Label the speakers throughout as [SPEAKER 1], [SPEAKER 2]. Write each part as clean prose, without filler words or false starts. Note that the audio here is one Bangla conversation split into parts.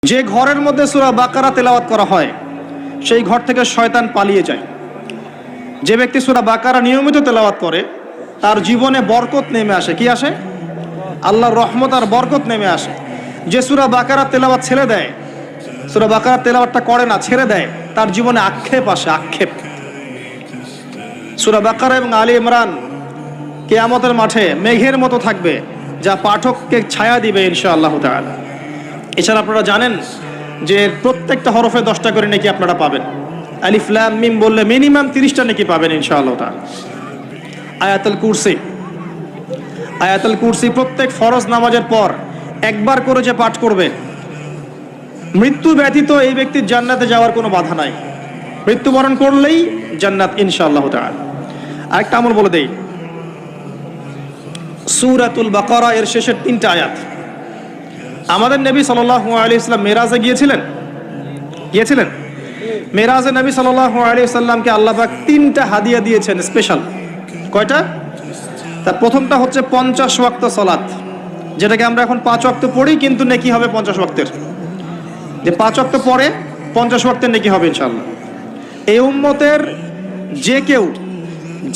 [SPEAKER 1] যে ঘরের মধ্যে সূরা বাকারা তেলাওয়াত করা হয় সেই ঘর থেকে শয়তান পালিয়ে যায়। যে ব্যক্তি সূরা বাকারা নিয়মিত তেলাওয়াত করে তার জীবনে বরকত নেমে আসে। কি আসে? আল্লাহর রহমত আর বরকত নেমে আসে। যে সূরা বাকারা তেলাওয়াত ছেড়ে দেয়, সূরা বাকারা তেলাওয়াতটা করে না, ছেড়ে দেয়, তার জীবনে আক্ষেপ আসে, আক্ষেপ। সূরা বাকারা এবং আলী ইমরান কিয়ামতের মাঠে মেঘের মতো থাকবে, যা পাঠককে ছায়া দিবে ইনশাআল্লাহ তাআলা। এছাড়া আপনারা জানেন যে প্রত্যেকটা হরফে 10টা করে নেকি আপনারা পাবেন। আলিফ লাম মিম বললে মিনিমাম 30টা নেকি পাবেন ইনশাআল্লাহ তাআলা। আয়াতুল কুরসি প্রত্যেক ফরজ নামাজের পর একবার করে যে পাঠ করবে, মৃত্যু ব্যতীত এই ব্যক্তির জান্নাতে যাওয়ার কোনো বাধা নাই। মৃত্যুবরণ করলেই জান্নাত ইনশাআল্লাহ তাআলা। আরেকটা আমল বলে দেই, সূরাতুল বাকারা এর শেষের 3টা আয়াত। আমাদের নবী সাল্লাল্লাহু আলাইহি ওয়াসাল্লাম মেরাজে গিয়েছিলেন। মেরাজে নবী সাল্লাল্লাহু আলাইহি ওয়াসাল্লামকে আল্লাহ পাক 3টা হাদিয়া দিয়েছেন স্পেশাল। কয়টা? তার প্রথমটা হচ্ছে 50 ওয়াক্ত সালাত, যেটাকে আমরা এখন 5 ওয়াক্ত পড়ি, কিন্তু নেকি হবে 50 ওয়াক্তের। যে 5 ওয়াক্ত পরে 50 ওয়াক্তের নেকি হবে ইনশাআল্লাহ। এই উম্মতের যে কেউ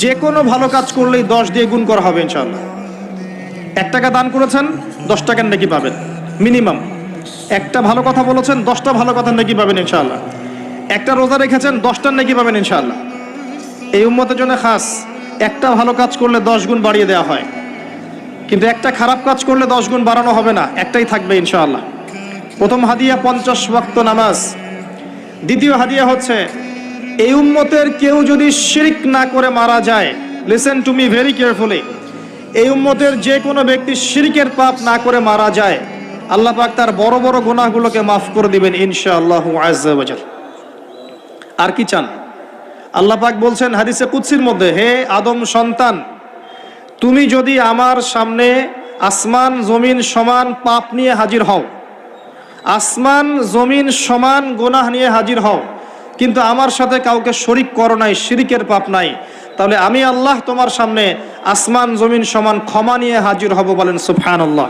[SPEAKER 1] যে কোনো ভালো কাজ করলেই 10 দিয়ে গুণ করা হবে ইনশাআল্লাহ। 1 টাকা দান করেছেন, 10 টাকার নেকি পাবেন মিনিমাম। একটা ভালো কথা বলেছেন, 10টা ভালো কথার নেকি পাবেন ইনশাআল্লাহ। একটা রোজা রেখেছেন, 10টার নেকি পাবেন ইনশাআল্লাহ। এই উম্মতের জন্য খাস, একটা ভালো কাজ করলে 10 গুণ বাড়িয়ে দেওয়া হয়, কিন্তু একটা খারাপ কাজ করলে 10 গুণ বাড়ানো হবে না, একটাই থাকবে ইনশাআল্লাহ। প্রথম হাদিয়া 50 ওয়াক্ত নামাজ। দ্বিতীয় হাদিয়া হচ্ছে এই উম্মতের কেউ যদি শিরক না করে মারা যায়, listen to me very carefully, এই উম্মতের যে কোনো ব্যক্তি শিরকের পাপ না করে মারা যায়, আল্লাহ পাক তার বড় বড় গুনাহগুলোকে মাফ করে দিবেন ইনশাআল্লাহু আযজা ওয়া জাল। আর কি চান? আল্লাহ পাক বলছেন হাদিসে কুদসির মধ্যে, হে আদম সন্তান, তুমি যদি আমার সামনে আসমান জমিন সমান পাপ নিয়ে হাজির হও, আসমান জমিন সমান গুনাহ নিয়ে হাজির হও, কিন্তু আমার সাথে কাউকে শরিক করো নাই, শিরকের পাপ নাই, তাহলে আমি আল্লাহ তোমার সামনে আসমান জমিন সমান ক্ষমা নিয়ে হাজির হব। বলেন সুবহানাল্লাহ।